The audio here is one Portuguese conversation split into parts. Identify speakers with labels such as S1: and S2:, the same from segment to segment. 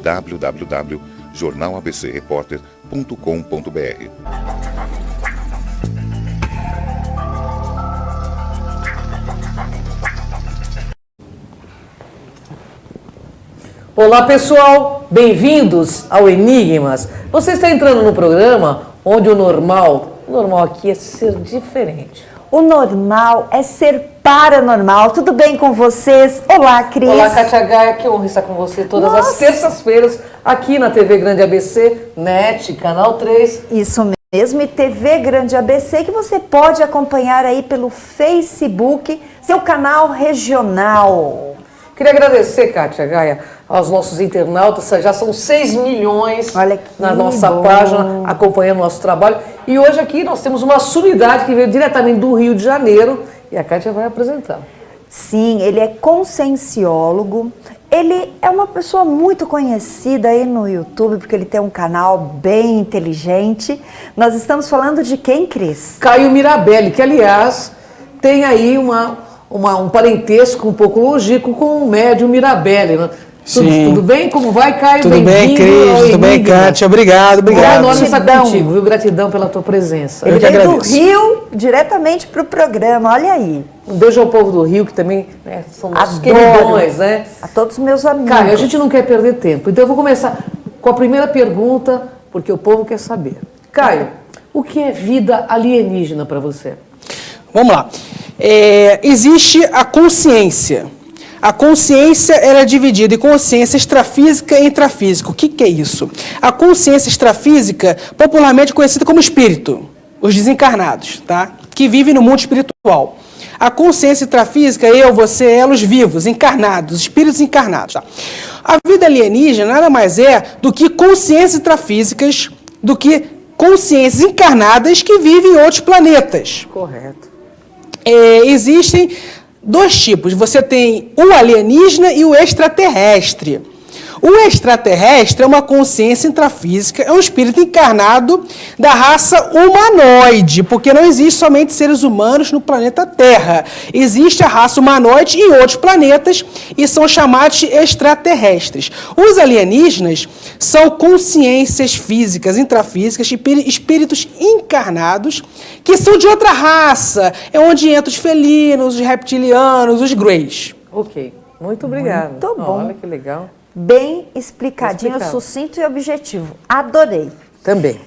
S1: www.jornalabcreporter.com.br.
S2: Olá pessoal, bem-vindos ao Enigmas. Você está entrando no programa onde o normal aqui é ser diferente.
S3: O normal é ser paranormal. Tudo bem com vocês? Olá, Cris.
S2: Olá, Kátia Gaia, que honra estar com você todas as terças-feiras aqui na TV Grande ABC, NET, Canal 3.
S3: Isso mesmo, e TV Grande ABC, que você pode acompanhar aí pelo Facebook, seu canal regional.
S2: Queria agradecer, Kátia Gaia, aos nossos internautas, já são 6 milhões na nossa página, acompanhando o nosso trabalho. E hoje aqui nós temos uma sumidade que veio diretamente do Rio de Janeiro e a Kátia vai apresentar.
S3: Sim, ele é conscienciólogo, ele é uma pessoa muito conhecida aí no YouTube, porque ele tem um canal bem inteligente. Nós estamos falando de quem, Cris?
S2: Caio Mirabelli, que aliás tem aí um parentesco um pouco longínquo com o médium Mirabelli, né? Tudo bem? Como vai, Caio?
S4: Tudo bem, Cris? Tudo bem, Kátia? Obrigado.
S2: É enorme estar contigo, viu? Gratidão pela tua presença.
S3: Ele veio do Rio diretamente para o programa, olha aí.
S2: Um beijo ao povo do Rio, que também são nossos queridões, né?
S3: A todos os meus amigos.
S2: Caio, a gente não quer perder tempo, então eu vou começar com a primeira pergunta, porque o povo quer saber. Caio, o que é vida alienígena para você?
S4: Vamos lá. Existe a consciência. A consciência ela é dividida em consciência extrafísica e intrafísica. O que é isso? A consciência extrafísica, popularmente conhecida como espírito, os desencarnados, tá? Que vivem no mundo espiritual. A consciência intrafísica, eu, você, ela, os vivos, encarnados, espíritos encarnados. Tá? A vida alienígena nada mais é do que consciências intrafísicas, do que consciências encarnadas que vivem em outros planetas.
S2: Correto.
S4: Existem dois tipos. Você tem o alienígena e o extraterrestre. O extraterrestre é uma consciência intrafísica, é um espírito encarnado da raça humanoide, porque não existe somente seres humanos no planeta Terra. Existe a raça humanoide em outros planetas e são chamados de extraterrestres. Os alienígenas são consciências físicas, intrafísicas, espíritos encarnados que são de outra raça, é onde entram os felinos, os reptilianos, os greys.
S2: Ok, muito obrigada.
S3: Muito bom.
S2: Olha que legal.
S3: Bem explicadinho, sucinto e objetivo. Adorei.
S2: Também.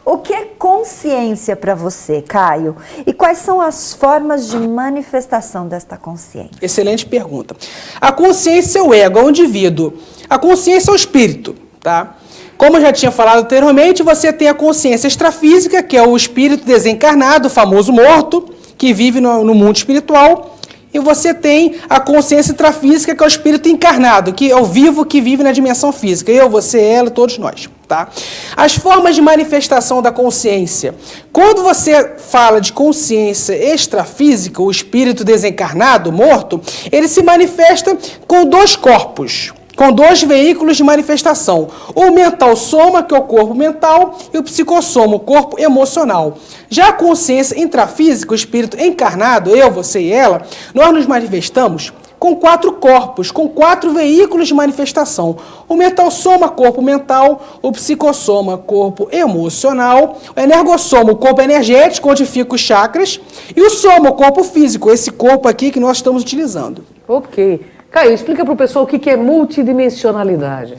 S3: O que é consciência para você, Caio? E quais são as formas de manifestação desta consciência?
S4: Excelente pergunta. A consciência é o ego, é o indivíduo. A consciência é o espírito, tá? Como eu já tinha falado anteriormente, você tem a consciência extrafísica, que é o espírito desencarnado, o famoso morto, que vive no mundo espiritual. E você tem a consciência intrafísica, que é o espírito encarnado, que é o vivo que vive na dimensão física. Eu, você, ela, todos nós. Tá? As formas de manifestação da consciência. Quando você fala de consciência extrafísica, o espírito desencarnado, morto, ele se manifesta com dois corpos, com dois veículos de manifestação. O mental soma, que é o corpo mental, e o psicossoma, o corpo emocional. Já a consciência intrafísica, o espírito encarnado, eu, você e ela, nós nos manifestamos com 4 corpos, com 4 veículos de manifestação. O mental soma, corpo mental, o psicossoma, corpo emocional, o energossoma, o corpo energético, onde ficam os chakras, e o soma, o corpo físico, esse corpo aqui que nós estamos utilizando.
S2: Ok. Caio, explica para o pessoal o que é multidimensionalidade.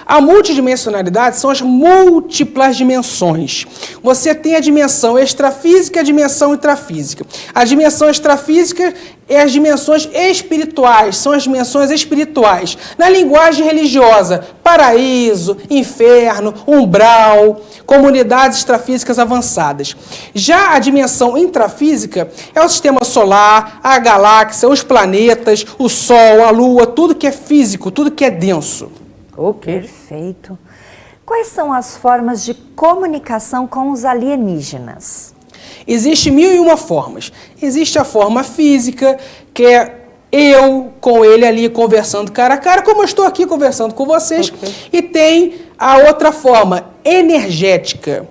S4: A multidimensionalidade são as múltiplas dimensões. Você tem a dimensão extrafísica e a dimensão intrafísica. A dimensão extrafísica é as dimensões espirituais, são as dimensões espirituais. Na linguagem religiosa, paraíso, inferno, umbral, comunidades extrafísicas avançadas. Já a dimensão intrafísica é o sistema solar, a galáxia, os planetas, o Sol, a Lua, tudo que é físico, tudo que é denso.
S2: Ok.
S3: Perfeito. Quais são as formas de comunicação com os alienígenas?
S4: Existem 1001 formas. Existe a forma física, que é eu com ele ali conversando cara a cara, como eu estou aqui conversando com vocês. Okay. E tem a outra forma, energética.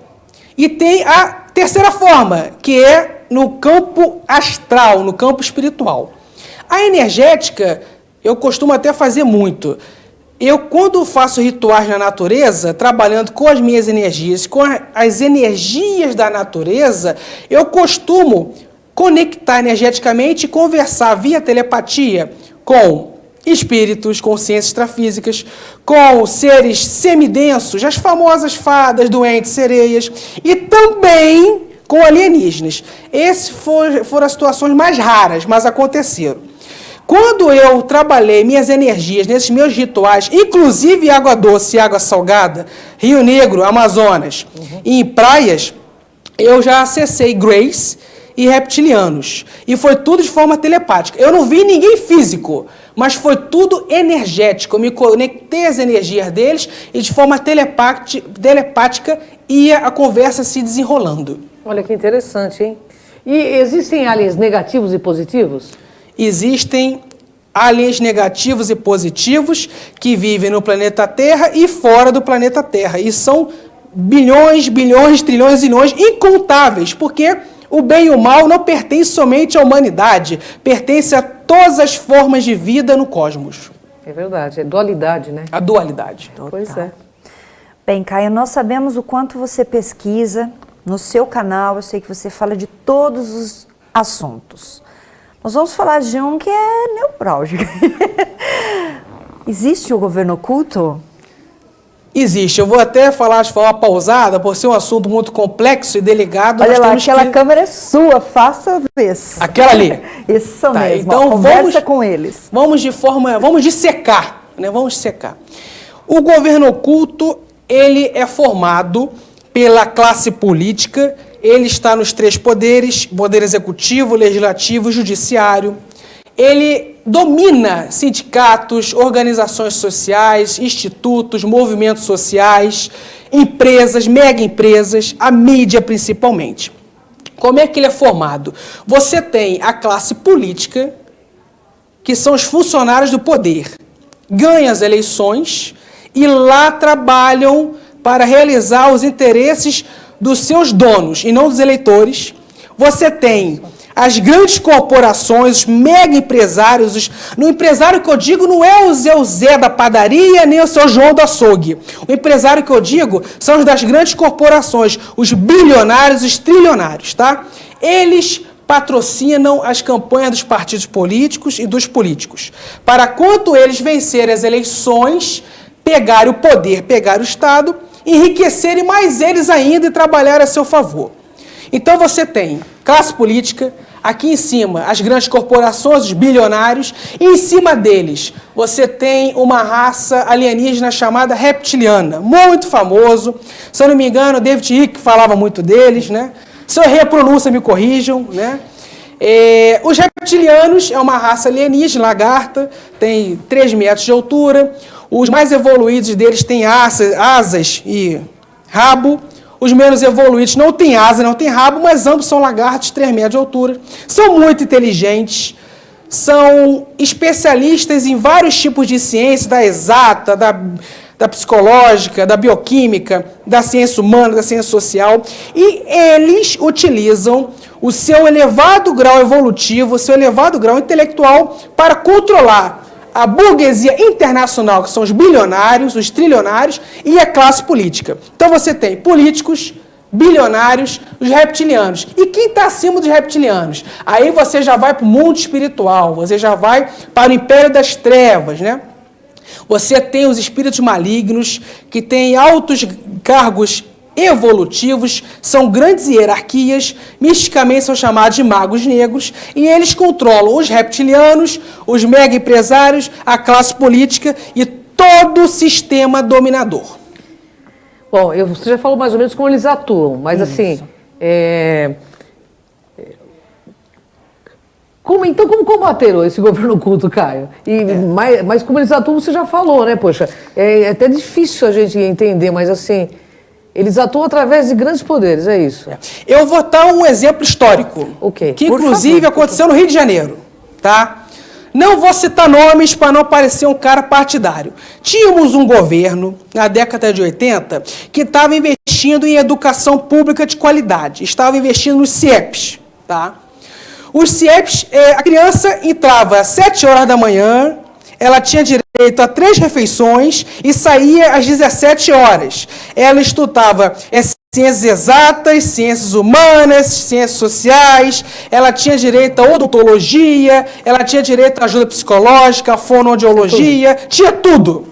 S4: E tem a terceira forma, que é no campo astral, no campo espiritual. A energética, eu costumo até fazer muito. Eu, quando faço rituais na natureza, trabalhando com as minhas energias, com as energias da natureza, eu costumo conectar energeticamente e conversar via telepatia com espíritos, consciências extrafísicas, com seres semidensos, as famosas fadas, doentes, sereias, e também com alienígenas. Essas foram as situações mais raras, mas aconteceram. Quando eu trabalhei minhas energias nesses meus rituais, inclusive água doce e água salgada, Rio Negro, Amazonas, e em praias, eu já acessei Grace e reptilianos. E foi tudo de forma telepática. Eu não vi ninguém físico, mas foi tudo energético. Eu me conectei às energias deles e de forma telepática ia a conversa se desenrolando.
S2: Olha que interessante, hein? E existem aliens negativos e positivos?
S4: Existem aliens negativos e positivos que vivem no planeta Terra e fora do planeta Terra. E são bilhões, trilhões, zilhões incontáveis, porque o bem e o mal não pertencem somente à humanidade, pertence a todas as formas de vida no cosmos.
S2: É verdade, é dualidade, né?
S4: A dualidade.
S2: Pois é.
S3: Bem, Caio, nós sabemos o quanto você pesquisa no seu canal, eu sei que você fala de todos os assuntos. Nós vamos falar de um que é neurálgico. Existe o governo oculto?
S4: Existe. Eu vou até falar de forma pausada, por ser um assunto muito complexo e delicado.
S3: Olha lá, aquela câmera é sua, faça isso.
S4: Aquela ali.
S3: Isso
S4: Tá,
S3: mesmo,
S4: então
S3: conversa com eles.
S4: Vamos dissecar, né? Vamos dissecar. O governo oculto, ele é formado pela classe política. Ele está nos 3 poderes, poder executivo, legislativo e judiciário. Ele domina sindicatos, organizações sociais, institutos, movimentos sociais, empresas, mega empresas, a mídia principalmente. Como é que ele é formado? Você tem a classe política, que são os funcionários do poder, ganham as eleições e lá trabalham para realizar os interesses dos seus donos e não dos eleitores. Você tem as grandes corporações, os mega empresários. No empresário que eu digo não é o Zé da padaria, nem o seu João do açougue. O empresário que eu digo são os das grandes corporações, os bilionários, os trilionários, tá? Eles patrocinam as campanhas dos partidos políticos e dos políticos. Para quando eles vencerem as eleições, pegarem o poder, pegarem o Estado, enriquecerem mais eles ainda e trabalhar a seu favor. Então você tem classe política, aqui em cima as grandes corporações, os bilionários, e em cima deles você tem uma raça alienígena chamada reptiliana, muito famoso. Se eu não me engano, David Icke falava muito deles, né? Se eu errei a pronúncia, me corrijam, né? Os reptilianos é uma raça alienígena, lagarta, tem 3 metros de altura. Os mais evoluídos deles têm asas e rabo. Os menos evoluídos não têm asa, não têm rabo, mas ambos são lagartos de 3 metros de altura. São muito inteligentes, são especialistas em vários tipos de ciência, da exata, da psicológica, da bioquímica, da ciência humana, da ciência social. E eles utilizam o seu elevado grau evolutivo, o seu elevado grau intelectual para controlar a burguesia internacional, que são os bilionários, os trilionários, e a classe política. Então você tem políticos, bilionários, os reptilianos. E quem está acima dos reptilianos? Aí você já vai para o mundo espiritual, você já vai para o império das trevas, né? Você tem os espíritos malignos, que têm altos cargos evolutivos, são grandes hierarquias, misticamente são chamados de magos negros, e eles controlam os reptilianos, os mega empresários, a classe política e todo o sistema dominador.
S2: Bom, você já falou mais ou menos como eles atuam, mas assim, como combater esse governo oculto, Caio? Mas como eles atuam, você já falou, né? Poxa, é até difícil a gente entender, mas assim, eles atuam através de grandes poderes, é isso?
S4: Eu vou dar um exemplo histórico, que inclusive aconteceu no Rio de Janeiro, tá? Não vou citar nomes para não parecer um cara partidário. Tínhamos um governo, na década de 80, que estava investindo em educação pública de qualidade, estava investindo nos CIEPs, tá? Os CIEPs, a criança entrava às 7 horas da manhã, ela tinha direito a 3 refeições e saía às 17 horas. Ela estudava ciências exatas, ciências humanas, ciências sociais, ela tinha direito a odontologia, ela tinha direito a ajuda psicológica, a fonoaudiologia, tinha tudo.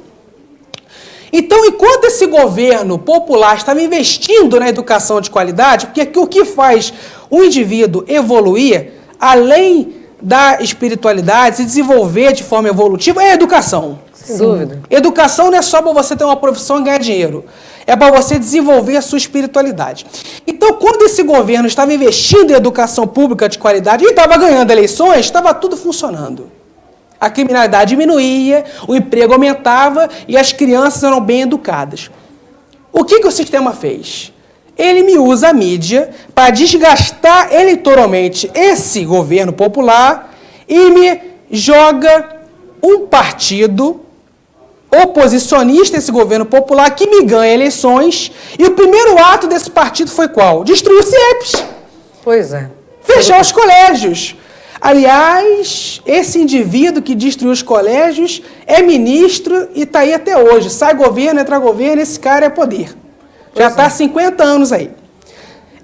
S4: Então, enquanto esse governo popular estava investindo na educação de qualidade, porque o que faz o indivíduo evoluir, além da espiritualidade, se desenvolver de forma evolutiva, é a educação.
S2: Sem dúvida.
S4: Educação não é só para você ter uma profissão e ganhar dinheiro. É para você desenvolver a sua espiritualidade. Então, quando esse governo estava investindo em educação pública de qualidade e estava ganhando eleições, estava tudo funcionando. A criminalidade diminuía, o emprego aumentava e as crianças eram bem educadas. O que o sistema fez? Ele me usa a mídia para desgastar eleitoralmente esse governo popular e me joga um partido oposicionista, esse governo popular, que me ganha eleições. E o primeiro ato desse partido foi qual? Destruir o CIEPS.
S2: Pois é.
S4: Fechar os colégios. Aliás, esse indivíduo que destruiu os colégios é ministro e está aí até hoje. Sai governo, entra governo, esse cara é poder. Já está há 50 anos aí.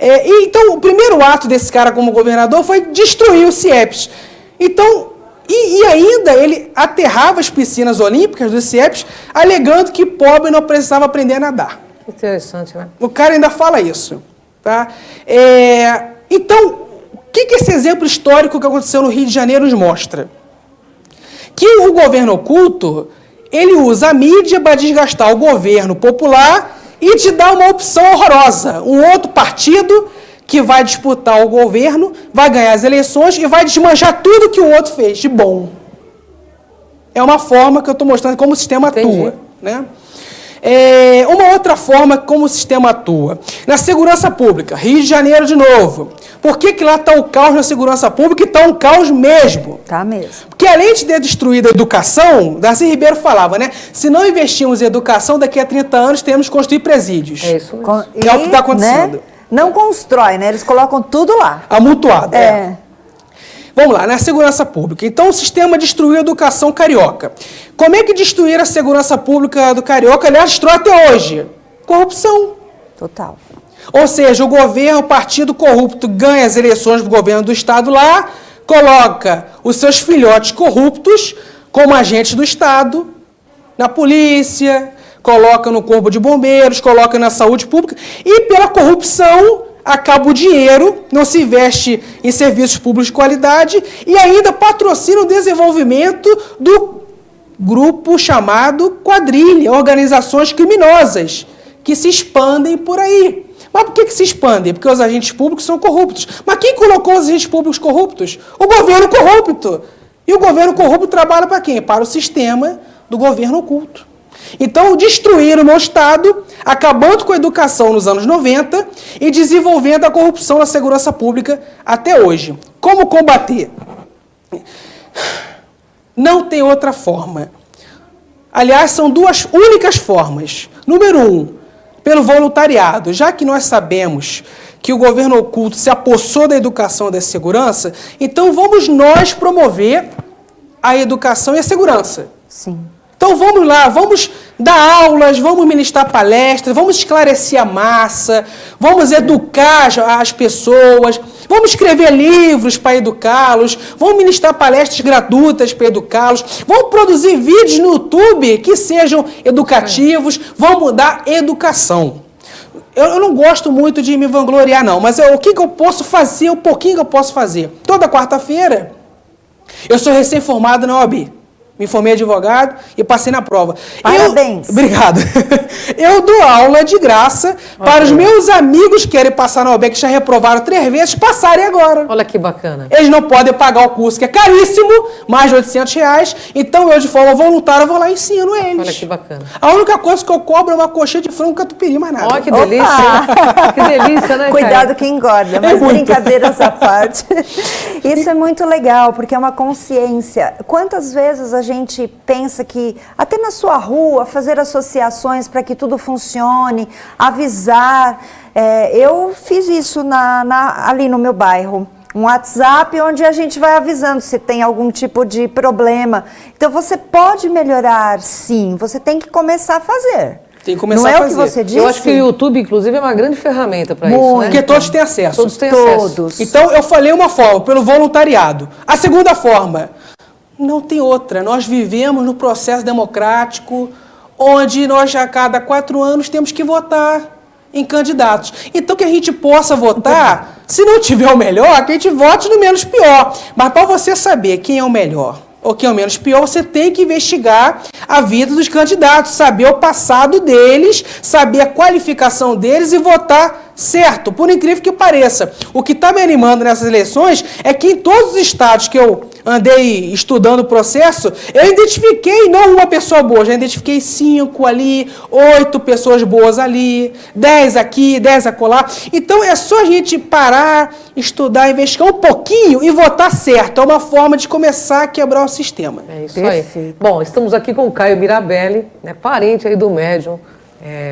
S4: Então, o primeiro ato desse cara como governador foi destruir o CIEPS. Então, e ainda ele aterrava as piscinas olímpicas do CIEPS, alegando que pobre não precisava aprender a nadar.
S2: Interessante, né?
S4: O cara ainda fala isso. Tá? Então, o que esse exemplo histórico que aconteceu no Rio de Janeiro nos mostra? Que o governo oculto, ele usa a mídia para desgastar o governo popular e te dar uma opção horrorosa. Um outro partido que vai disputar o governo, vai ganhar as eleições e vai desmanchar tudo que o outro fez de bom. É uma forma que eu estou mostrando como o sistema atua. Né? Uma outra forma como o sistema atua. Na segurança pública, Rio de Janeiro de novo. Por que lá está o caos na segurança pública e está um caos mesmo?
S3: Tá mesmo.
S4: Porque além de ter destruído a educação, Darcy Ribeiro falava, né? Se não investirmos em educação, daqui a 30 anos temos que construir presídios.
S2: É isso mesmo.
S4: Que é o que está acontecendo.
S3: Né? Não constrói, né? Eles colocam tudo lá.
S4: Amontoado. Vamos lá, na segurança pública. Então, o sistema destruiu a educação carioca. Como é que destruir a segurança pública do carioca? Aliás, destrói até hoje. Corrupção.
S3: Total.
S4: Ou seja, o governo, o partido corrupto ganha as eleições do governo do Estado lá, coloca os seus filhotes corruptos como agentes do Estado, na polícia, coloca no corpo de bombeiros, coloca na saúde pública, e pela corrupção acaba o dinheiro, não se investe em serviços públicos de qualidade e ainda patrocina o desenvolvimento do grupo chamado quadrilha, organizações criminosas, que se expandem por aí. Mas por que se expandem? Porque os agentes públicos são corruptos. Mas quem colocou os agentes públicos corruptos? O governo corrupto. E o governo corrupto trabalha para quem? Para o sistema do governo oculto. Então, destruíram o meu Estado, acabando com a educação nos anos 90 e desenvolvendo a corrupção na segurança pública até hoje. Como combater? Não tem outra forma. Aliás, são duas únicas formas. Número 1, pelo voluntariado. Já que nós sabemos que o governo oculto se apossou da educação e da segurança, então vamos nós promover a educação e a segurança.
S3: Sim.
S4: Então vamos lá, vamos dar aulas, vamos ministrar palestras, vamos esclarecer a massa, vamos educar as pessoas, vamos escrever livros para educá-los, vamos ministrar palestras gratuitas para educá-los, vamos produzir vídeos no YouTube que sejam educativos, vamos dar educação. Eu não gosto muito de me vangloriar, não, mas o que eu posso fazer, o pouquinho que eu posso fazer? Toda quarta-feira, eu sou recém-formado na OAB. Me formei advogado e passei na prova.
S3: Parabéns.
S4: Obrigado. Eu dou aula de graça para os meus amigos que querem passar na OAB, que já reprovaram 3 vezes, passarem agora.
S2: Olha que bacana.
S4: Eles não podem pagar o curso, que é caríssimo, mais de R$800. Então, eu, de forma voluntária, vou lá e ensino eles.
S2: Olha que bacana.
S4: A única coisa que eu cobro é uma coxinha de frango catupiry, mais nada.
S2: Olha que delícia. Que delícia, né,
S3: Cuidado que engorda, mas brincadeiras à parte. Isso é muito legal, porque é uma consciência. Quantas vezes a gente pensa que, até na sua rua, fazer associações para que tudo funcione, avisar. Eu fiz isso ali no meu bairro. um WhatsApp onde a gente vai avisando se tem algum tipo de problema. Então você pode melhorar, sim, você tem que começar a fazer.
S4: Tem que começar
S3: Não é
S4: a fazer.
S3: o que você disse?
S2: Eu acho que o YouTube, inclusive, é uma grande ferramenta para isso, né?
S4: Porque todos têm acesso.
S2: Todos têm acesso.
S4: Então, eu falei uma forma, pelo voluntariado. A segunda forma, não tem outra. Nós vivemos no processo democrático, onde nós, a cada 4 anos, temos que votar em candidatos. Então, que a gente possa votar, se não tiver o melhor, que a gente vote no menos pior. Mas para você saber quem é o melhor ou quem é o menos pior, você tem que investigar a vida dos candidatos, saber o passado deles, saber a qualificação deles e votar certo, por incrível que pareça. O que está me animando nessas eleições é que em todos os estados que eu andei estudando o processo, eu identifiquei não uma pessoa boa, já identifiquei 5 ali, 8 pessoas boas ali, 10 aqui, 10 acolá. Então é só a gente parar, estudar, investigar um pouquinho e votar certo. É uma forma de começar a quebrar o sistema.
S2: É isso aí. Bom, estamos aqui com o Caio Mirabelli, né, parente aí do médium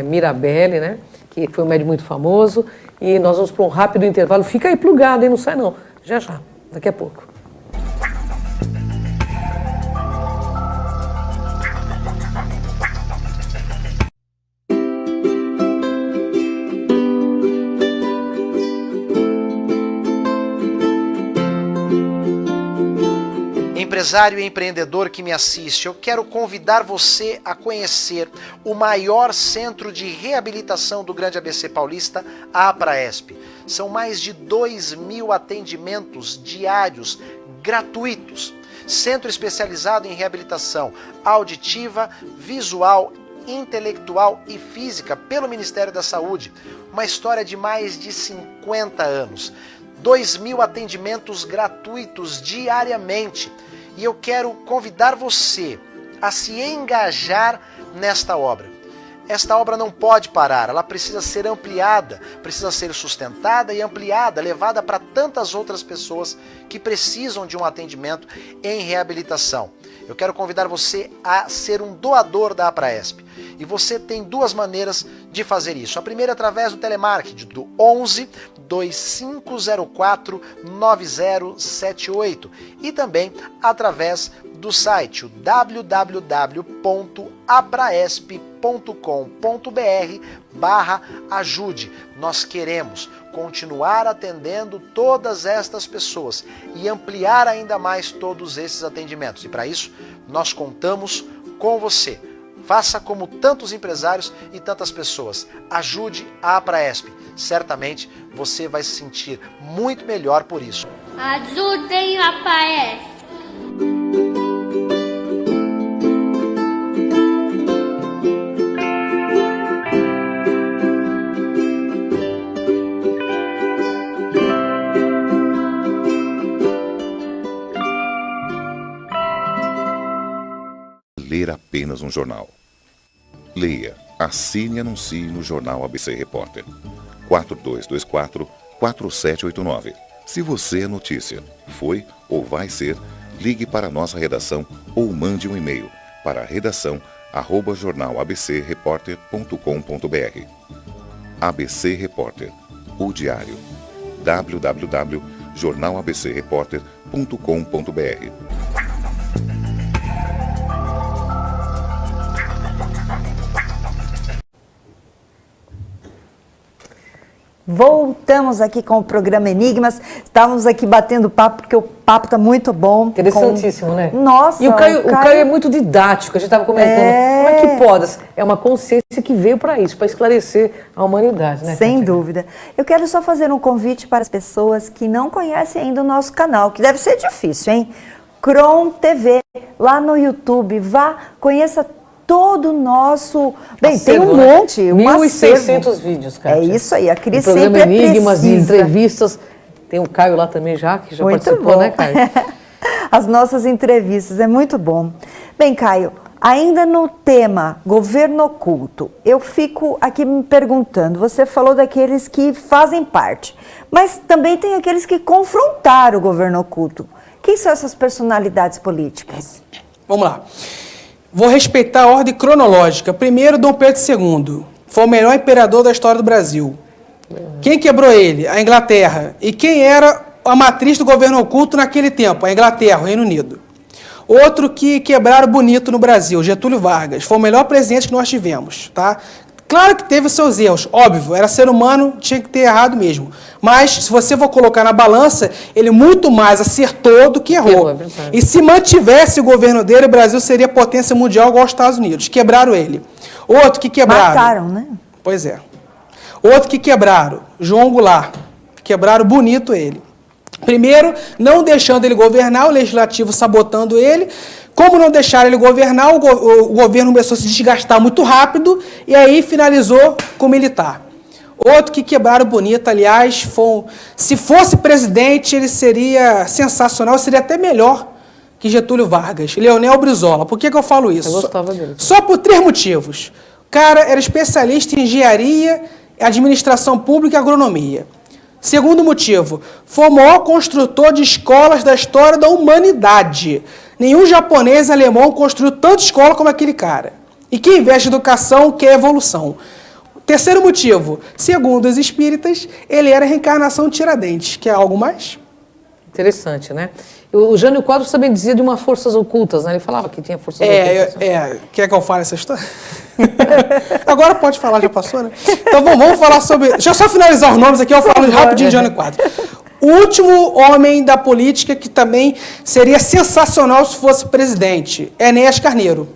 S2: Mirabelli, né, que foi um médium muito famoso. E nós vamos para um rápido intervalo. Fica aí plugado, hein? Não sai não. Já, daqui a pouco.
S1: Empresário e empreendedor que me assiste, eu quero convidar você a conhecer o maior centro de reabilitação do Grande ABC Paulista, a APRAESP. São mais de 2.000 atendimentos diários gratuitos. Centro especializado em reabilitação auditiva, visual, intelectual e física pelo Ministério da Saúde. Uma história de mais de 50 anos. 2.000 atendimentos gratuitos diariamente. E eu quero convidar você a se engajar nesta obra. Esta obra não pode parar, ela precisa ser ampliada, precisa ser sustentada e ampliada, levada para tantas outras pessoas que precisam de um atendimento em reabilitação. Eu quero convidar você a ser um doador da APRAESP. E você tem 2 maneiras de fazer isso. A primeira é através do telemarketing, do 11 2504 9078. E também através do site www.apraesp.com.br/ajude. Nós queremos continuar atendendo todas estas pessoas e ampliar ainda mais todos esses atendimentos. E para isso, nós contamos com você. Faça como tantos empresários e tantas pessoas. Ajude a APRAESP. Certamente você vai se sentir muito melhor por isso.
S5: Ajudem a APRAESP.
S6: Ler apenas um jornal. Leia, assine e anuncie no Jornal ABC Repórter. 4224-4789. Se você é notícia, foi ou vai ser, ligue para a nossa redação ou mande um e-mail para redação@jornalabcreporter.com.br. ABC Repórter, o diário. www.jornalabcreporter.com.br.
S3: Voltamos aqui com o programa Enigmas. Estávamos aqui batendo papo, porque o papo está muito bom.
S2: Interessantíssimo, né?
S3: Nossa,
S2: e o Caio é muito didático, a gente estava comentando. Como é que pode? É uma consciência que veio para isso, para esclarecer a humanidade, né?
S3: Sem dúvida. Eu quero só fazer um convite para as pessoas que não conhecem ainda o nosso canal, que deve ser difícil, hein? Cron TV, lá no YouTube. Vá, conheça todo o nosso... Bem,
S2: acervo,
S3: tem um monte, um
S2: 1.600 vídeos, cara.
S3: É isso aí, a Cris
S2: sempre
S3: sempre
S2: Enigmas, de
S3: precisa.
S2: entrevistas. Tem o Caio lá também já, que já
S3: Muito
S2: participou,
S3: bom.
S2: né, Caio?
S3: As nossas entrevistas, é muito bom. Bem, Caio, ainda no tema governo oculto, eu fico aqui me perguntando, você falou daqueles que fazem parte, mas também tem aqueles que confrontaram o governo oculto. Quem são essas personalidades políticas?
S4: Vamos lá. Vou respeitar a ordem cronológica. Primeiro, Dom Pedro II. Foi o melhor imperador da história do Brasil. Quem quebrou ele? A Inglaterra. E quem era a matriz do governo oculto naquele tempo, a Inglaterra, o Reino Unido. Outro que quebraram bonito no Brasil, Getúlio Vargas. Foi o melhor presidente que nós tivemos, tá? Claro que teve seus erros, óbvio, era ser humano, tinha que ter errado mesmo. Mas, se você for colocar na balança, ele muito mais acertou do que errou. E se mantivesse o governo dele, o Brasil seria potência mundial igual aos Estados Unidos. Quebraram ele. Outro que quebraram...
S3: Mataram, né?
S4: Pois é. Outro que quebraram, João Goulart. Quebraram bonito ele. Primeiro, não deixando ele governar, o legislativo sabotando ele. Como não deixaram ele governar, o governo começou a se desgastar muito rápido e aí finalizou com o militar. Outro que quebraram bonito, aliás, se fosse presidente, ele seria sensacional, seria até melhor que Getúlio Vargas, Leonel Brizola. Por que eu falo isso?
S2: Eu gostava dele.
S4: Só por 3 motivos. O cara era especialista em engenharia, administração pública e agronomia. Segundo motivo, foi o maior construtor de escolas da história da humanidade. Nenhum japonês alemão construiu tanta escola como aquele cara. E quem investe em educação quer evolução. Terceiro motivo, segundo os espíritas, ele era a reencarnação de Tiradentes, que é algo mais...
S2: Interessante, né? O Jânio Quadros também dizia de umas forças ocultas, né? Ele falava que tinha forças ocultas.
S4: Quer que eu fale essa história? Agora pode falar, já passou, né? Então vamos falar sobre... Deixa eu só finalizar os nomes aqui, eu falo rapidinho de Jânio Quadros. O último homem da política que também seria sensacional se fosse presidente, Enéas Carneiro.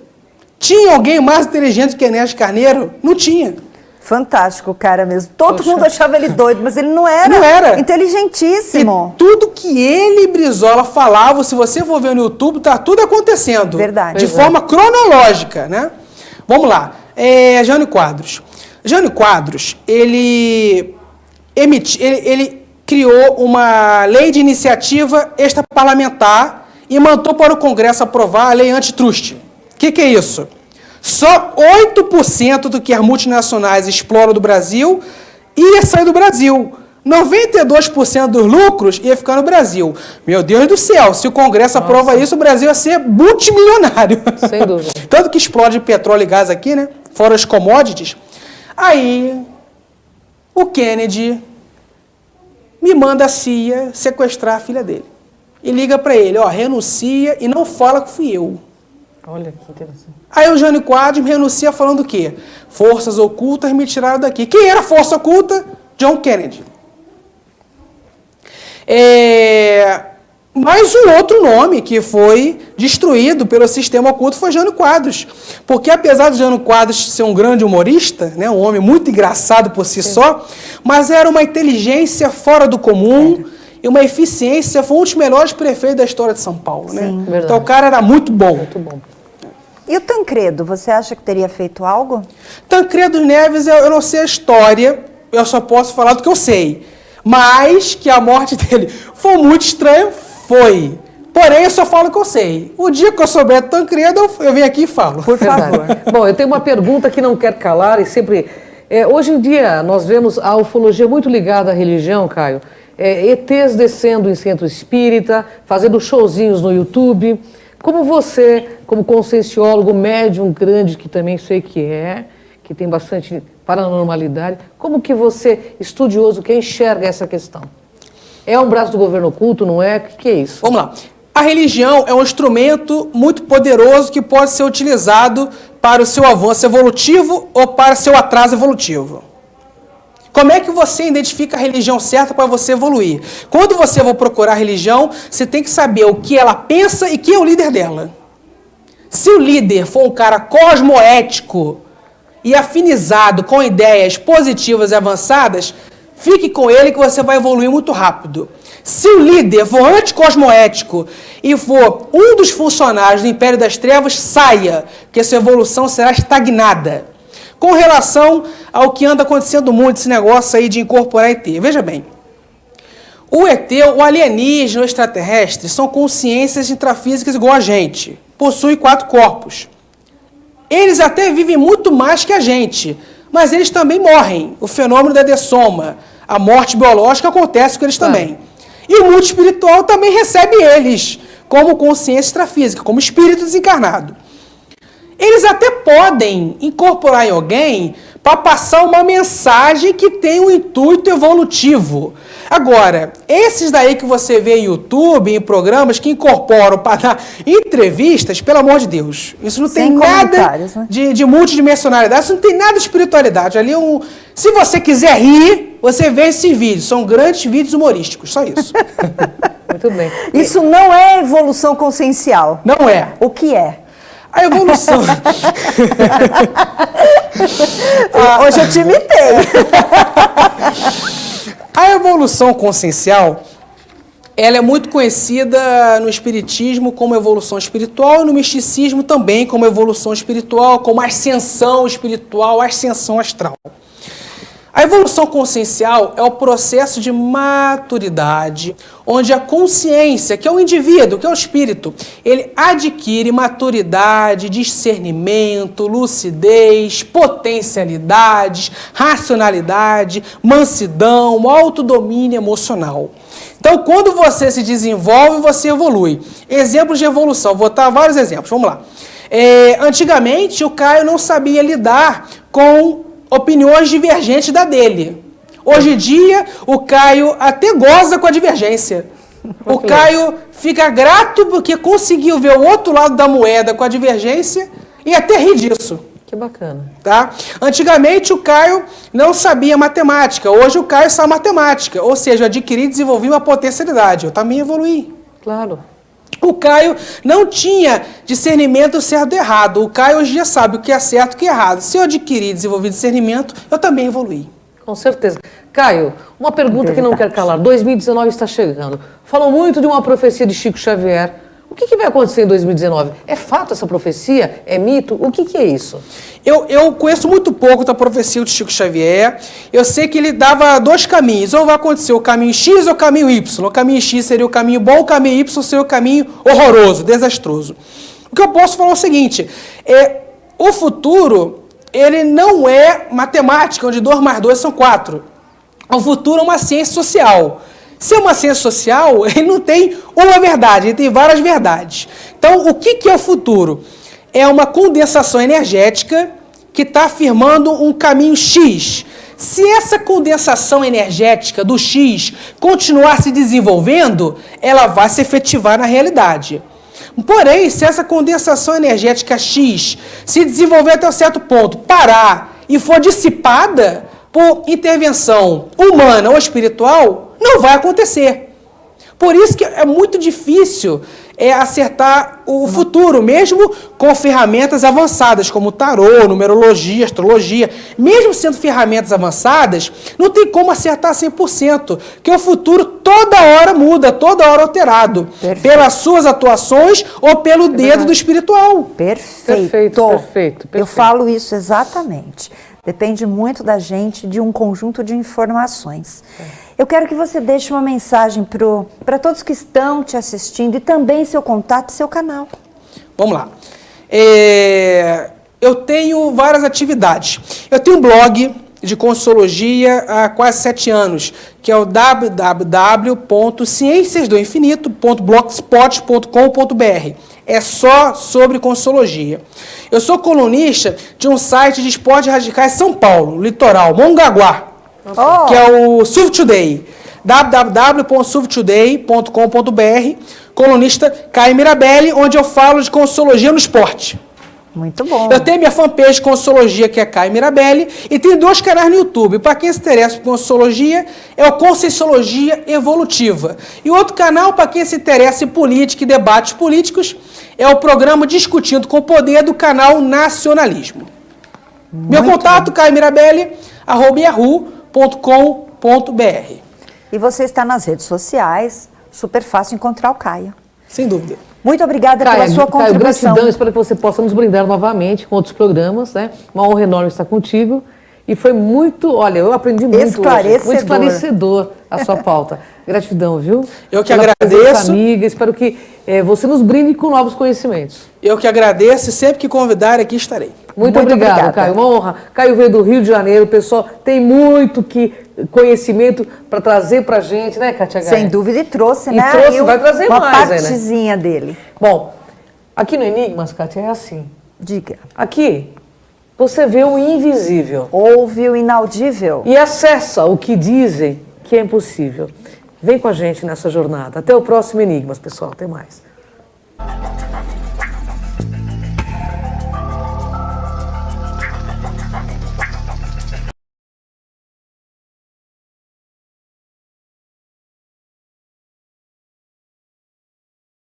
S4: Tinha alguém mais inteligente que Enéas Carneiro? Não tinha.
S3: Fantástico o cara mesmo. Todo mundo achava ele doido, mas ele não era.
S4: Não era.
S3: Inteligentíssimo.
S4: E tudo que ele e Brizola falavam, se você for ver no YouTube, tá tudo acontecendo.
S3: Verdade.
S4: De forma cronológica, né? Vamos lá. Jânio Quadros. Jânio Quadros, ele criou uma lei de iniciativa extraparlamentar e mandou para o Congresso aprovar a lei antitruste. O que é isso? Só 8% do que as multinacionais exploram do Brasil ia sair do Brasil. 92% dos lucros ia ficar no Brasil. Meu Deus do céu, se o Congresso aprova isso, o Brasil ia ser multimilionário.
S2: Sem dúvida.
S4: Tanto que explode petróleo e gás aqui, né? Fora as commodities. Aí, o Kennedy me manda a CIA sequestrar a filha dele. E liga para ele, renuncia e não fala que fui eu.
S2: Olha que interessante.
S4: Aí o Jânio Quadros renuncia falando o quê? Forças ocultas me tiraram daqui. Quem era a força oculta? John Kennedy. Mas um outro nome que foi destruído pelo sistema oculto foi Jânio Quadros. Porque apesar de Jânio Quadros ser um grande humorista, né, um homem muito engraçado por si só, mas era uma inteligência fora do comum e uma eficiência, foi um dos melhores prefeitos da história de São Paulo. Né? Então o cara era muito bom.
S2: Muito bom.
S3: E o Tancredo, você acha que teria feito algo?
S4: Tancredo Neves, eu não sei a história, eu só posso falar do que eu sei. Mas que a morte dele foi muito estranha, foi. Porém, eu só falo o que eu sei. O dia que eu souber do Tancredo, eu venho aqui e falo.
S3: Por favor.
S2: Bom, eu tenho uma pergunta que não quer calar e sempre... hoje em dia, nós vemos a ufologia muito ligada à religião, Caio. ETs descendo em centro espírita, fazendo showzinhos no YouTube. Como você, como conscienciólogo, médium grande, que também sei que tem bastante paranormalidade, como que você, estudioso, que enxerga essa questão? É um braço do governo oculto, não é? O que é isso?
S4: Vamos lá. A religião é um instrumento muito poderoso que pode ser utilizado para o seu avanço evolutivo ou para o seu atraso evolutivo. Como é que você identifica a religião certa para você evoluir? Quando você for procurar a religião, você tem que saber o que ela pensa e quem é o líder dela. Se o líder for um cara cosmoético e afinizado com ideias positivas e avançadas, fique com ele que você vai evoluir muito rápido. Se o líder for anticosmoético e for um dos funcionários do Império das Trevas, saia, porque sua evolução será estagnada. Com relação ao que anda acontecendo muito, esse negócio aí de incorporar ET. Veja bem, o ET, o alienígena, o extraterrestre, são consciências intrafísicas igual a gente. Possuem 4 corpos. Eles até vivem muito mais que a gente, mas eles também morrem. O fenômeno da dessoma, a morte biológica acontece com eles também. E o mundo espiritual também recebe eles como consciência extrafísica, como espírito desencarnado. Eles até podem incorporar em alguém para passar uma mensagem que tem um intuito evolutivo. Agora, esses daí que você vê em YouTube, em programas que incorporam para dar entrevistas, pelo amor de Deus, isso não tem nada de multidimensionalidade, isso não tem nada de espiritualidade. Ali se você quiser rir, você vê esse vídeo. São grandes vídeos humorísticos, só isso.
S2: Muito bem.
S3: Isso não é evolução consciencial.
S4: Não é.
S3: O que é?
S4: A evolução.
S3: Hoje eu te imitei.
S4: A evolução consciencial, ela é muito conhecida no espiritismo como evolução espiritual e no misticismo também como evolução espiritual, como ascensão espiritual, ascensão astral. A evolução consciencial é o processo de maturidade, onde a consciência, que é o indivíduo, que é o espírito, ele adquire maturidade, discernimento, lucidez, potencialidades, racionalidade, mansidão, autodomínio emocional. Então, quando você se desenvolve, você evolui. Exemplos de evolução, vou dar vários exemplos, vamos lá. Antigamente, o Caio não sabia lidar com opiniões divergentes da dele. Hoje em dia, o Caio até goza com a divergência. O Caio fica grato porque conseguiu ver o outro lado da moeda com a divergência e até ri disso.
S2: Que bacana.
S4: Tá? Antigamente, o Caio não sabia matemática. Hoje, o Caio sabe matemática. Ou seja, eu adquiri e desenvolvi uma potencialidade. Eu também evoluí.
S2: Claro.
S4: O Caio não tinha discernimento certo e errado. O Caio hoje já sabe o que é certo e o que é errado. Se eu adquirir e desenvolver discernimento, eu também evoluí.
S2: Com certeza. Caio, uma pergunta que não quer calar. 2019 está chegando. Falam muito de uma profecia de Chico Xavier. O que vai acontecer em 2019? É fato essa profecia? É mito? O que é isso?
S4: Eu conheço muito pouco da profecia de Chico Xavier. Eu sei que ele dava dois caminhos. Ou vai acontecer o caminho X ou o caminho Y. O caminho X seria o caminho bom, o caminho Y seria o caminho horroroso, desastroso. O que eu posso falar é o seguinte. O futuro, ele não é matemática, onde 2 mais 2 são 4. O futuro é uma ciência social. Se é uma ciência social, ele não tem uma verdade, ele tem várias verdades. Então, o que é o futuro? É uma condensação energética que está afirmando um caminho X. Se essa condensação energética do X continuar se desenvolvendo, ela vai se efetivar na realidade. Porém, se essa condensação energética X se desenvolver até um certo ponto, parar e for dissipada por intervenção humana ou espiritual, não vai acontecer. Por isso que é muito difícil acertar o futuro, mesmo com ferramentas avançadas, como tarô, numerologia, astrologia. Mesmo sendo ferramentas avançadas, não tem como acertar 100%, porque o futuro toda hora muda, toda hora alterado. Perfeito. Pelas suas atuações ou pelo dedo do espiritual.
S3: Perfeito. Eu falo isso exatamente. Depende muito da gente, de um conjunto de informações. Eu quero que você deixe uma mensagem para todos que estão te assistindo e também seu contato e seu canal.
S4: Vamos lá. Eu tenho várias atividades. Eu tenho um blog de Conscienciologia há quase 7 anos, que é o www.cienciasdoinfinito.blogspot.com.br. É só sobre Conscienciologia. Eu sou colunista de um site de esportes radicais São Paulo, litoral, Mongaguá, que é o Surf Today, www.surftoday.com.br, colunista Caio Mirabelli, onde eu falo de Conscienciologia no esporte.
S3: Muito bom.
S4: Eu tenho minha fanpage de Conscienciologia, que é Caio Mirabelli, e tenho 2 canais no YouTube. Para quem se interessa por Conscienciologia, é o Conscienciologia Evolutiva. E outro canal, para quem se interessa em política e debates políticos, é o programa Discutindo com o Poder, do canal Nacionalismo. Meu contato, caiomirabelli@yahoo.com.br.
S3: E você está nas redes sociais, super fácil encontrar o Caio.
S4: Sem dúvida.
S3: Muito obrigada pela sua contribuição.
S2: Gratidão, espero que você possa nos brindar novamente com outros programas, né? Uma honra enorme estar contigo. E foi muito, olha, eu aprendi muito
S3: esclarecedor.
S2: Hoje, muito esclarecedor a sua pauta. Gratidão, viu?
S4: Eu que agradeço.
S2: Amiga, espero que você nos brinde com novos conhecimentos.
S4: Eu que agradeço e sempre que convidar aqui estarei.
S2: Muito obrigada, Caio. Uma honra. Caio veio do Rio de Janeiro, pessoal, tem muito conhecimento para trazer para a gente, né, Kátia Gaia?
S3: Sem dúvida, e trouxe, né?
S2: Trouxe, vai trazer
S3: uma
S2: mais,
S3: partezinha dele.
S2: Bom, aqui no Enigmas, Kátia, é assim.
S3: Diga.
S2: Aqui Você vê o invisível.
S3: Ouve o inaudível.
S2: E acessa o que dizem que é impossível. Vem com a gente nessa jornada. Até o próximo Enigmas, pessoal. Até mais.